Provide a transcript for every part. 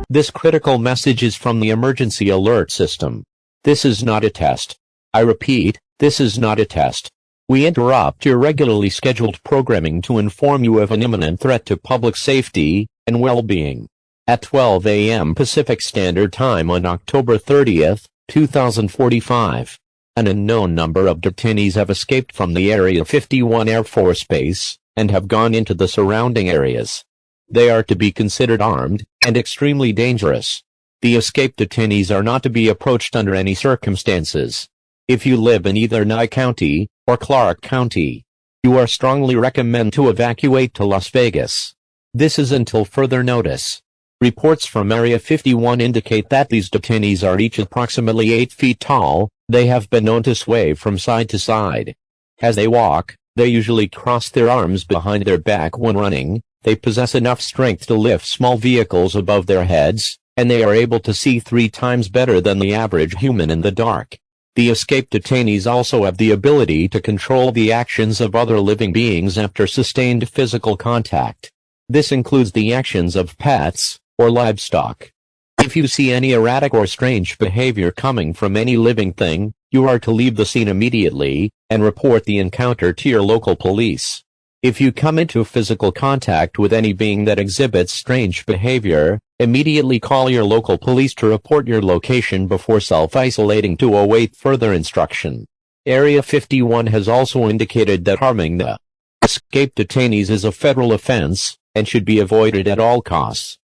This critical message is from the emergency alert system. This is not a test. I repeat, this is not a test. We interrupt your regularly scheduled programming to inform you of an imminent threat to public safety and well-being. At 12 a.m. Pacific Standard Time on October 30, 2045, an unknown number of detainees have escaped from the Area 51 Air Force Base and have gone into the surrounding areas. They are to be considered armed and extremely dangerous. The escaped detainees are not to be approached under any circumstances. If you live in either Nye County or Clark County, you are strongly recommended to evacuate to Las Vegas. This is until further notice. Reports from Area 51 indicate that these detainees are each approximately 8 feet tall. They have been known to sway from side to side. As they walk, they usually cross their arms behind their back when running. They possess enough strength to lift small vehicles above their heads, and they are able to see 3 times better than the average human in the dark. The escaped detainees also have the ability to control the actions of other living beings after sustained physical contact. This includes the actions of pets or livestock. If you see any erratic or strange behavior coming from any living thing, you are to leave the scene immediately and report the encounter to your local police. If you come into physical contact with any being that exhibits strange behavior, immediately call your local police to report your location before self-isolating to await further instruction. Area 51 has also indicated that harming the escaped detainees is a federal offense and should be avoided at all costs.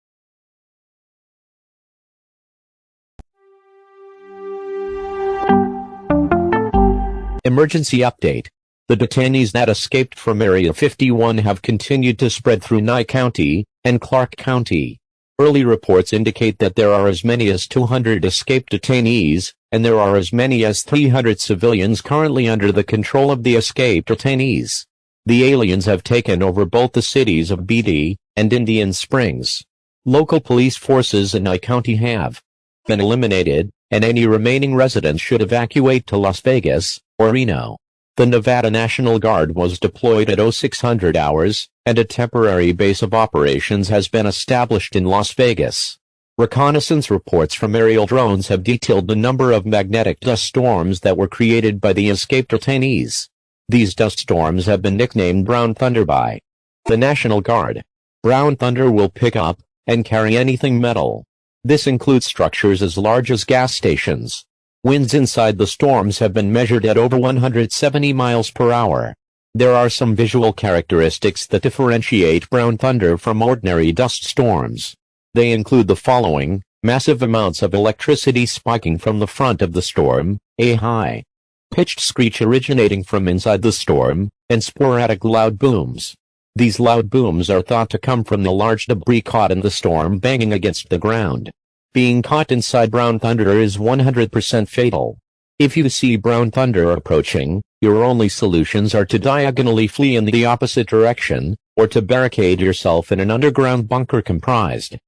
Emergency update. The detainees that escaped from Area 51 have continued to spread through Nye County and Clark County. Early reports indicate that there are as many as 200 escaped detainees, and there are as many as 300 civilians currently under the control of the escaped detainees. The aliens have taken over both the cities of Beatty and Indian Springs. Local police forces in Nye County have been eliminated, and any remaining residents should evacuate to Las Vegas or Reno. The Nevada National Guard was deployed at 0600 hours, and a temporary base of operations has been established in Las Vegas. Reconnaissance reports from aerial drones have detailed the number of magnetic dust storms that were created by the escaped detainees. These dust storms have been nicknamed Brown Thunder by the National Guard. Brown Thunder will pick up and carry anything metal. This includes structures as large as gas stations. Winds inside the storms have been measured at over 170 miles per hour. There are some visual characteristics that differentiate brown thunder from ordinary dust storms. They include the following: massive amounts of electricity spiking from the front of the storm, a high-pitched screech originating from inside the storm, and sporadic loud booms. These loud booms are thought to come from the large debris caught in the storm banging against the ground. Being caught inside brown thunder is 100% fatal. If you see brown thunder approaching, your only solutions are to diagonally flee in the opposite direction, or to barricade yourself in an underground bunker comprised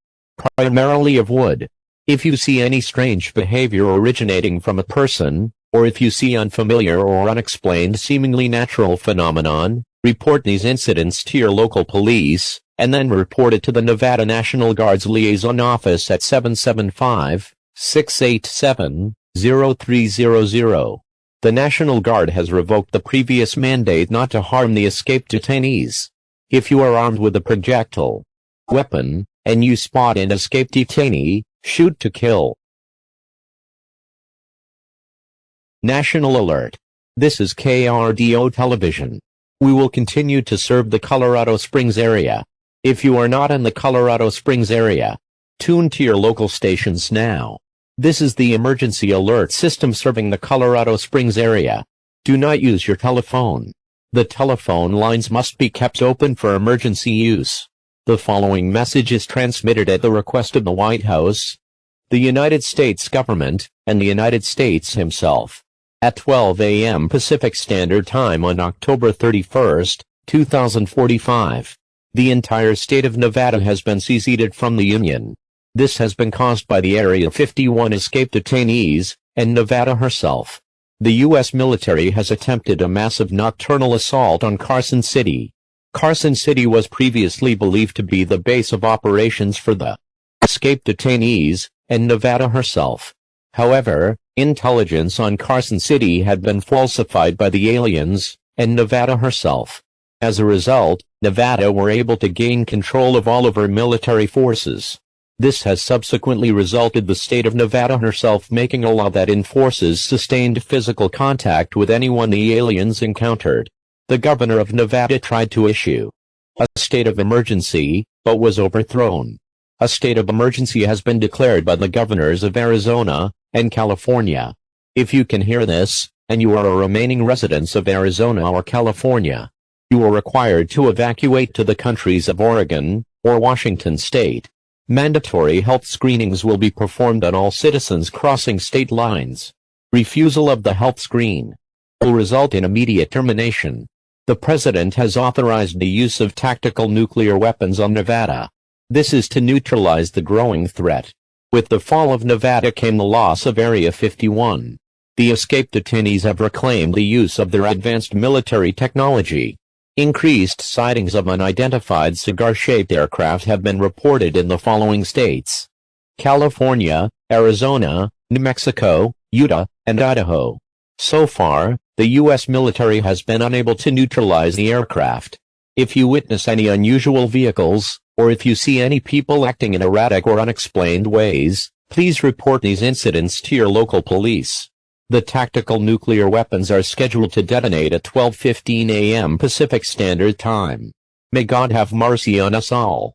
primarily of wood. If you see any strange behavior originating from a person, or if you see unfamiliar or unexplained seemingly natural phenomenon, report these incidents to your local police, and then report it to the Nevada National Guard's liaison office at 775-687-0300. The National Guard has revoked the previous mandate not to harm the escaped detainees. If you are armed with a projectile weapon, and you spot an escaped detainee, shoot to kill. National Alert. This is KRDO Television. We will continue to serve the Colorado Springs area. If you are not in the Colorado Springs area, tune to your local stations now. This is the emergency alert system serving the Colorado Springs area. Do not use your telephone. The telephone lines must be kept open for emergency use. The following message is transmitted at the request of the White House, the United States government, and the United States himself. At 12 a.m. Pacific Standard Time on October 31, 2045. The entire state of Nevada has been seceded from the Union. This has been caused by the Area 51 escaped detainees, and Nevada herself. The U.S. military has attempted a massive nocturnal assault on Carson City. Carson City was previously believed to be the base of operations for the escaped detainees, and Nevada herself. However, intelligence on Carson City had been falsified by the aliens, and Nevada herself. As a result, Nevada were able to gain control of all of her military forces. This has subsequently resulted the state of Nevada herself making a law that enforces sustained physical contact with anyone the aliens encountered. The governor of Nevada tried to issue a state of emergency, but was overthrown. A state of emergency has been declared by the governors of Arizona and California. If you can hear this, and you are a remaining resident of Arizona or California, you are required to evacuate to the countries of Oregon or Washington state. Mandatory health screenings will be performed on all citizens crossing state lines. Refusal of the health screen will result in immediate termination. The president has authorized the use of tactical nuclear weapons on Nevada. This is to neutralize the growing threat. With the fall of Nevada came the loss of Area 51. The escaped detainees have reclaimed the use of their advanced military technology. Increased sightings of unidentified cigar-shaped aircraft have been reported in the following states: California, Arizona, New Mexico, Utah, and Idaho. So far, the U.S. military has been unable to neutralize the aircraft. If you witness any unusual vehicles, or if you see any people acting in erratic or unexplained ways, please report these incidents to your local police. The tactical nuclear weapons are scheduled to detonate at 12:15 a.m. Pacific Standard Time. May God have mercy on us all.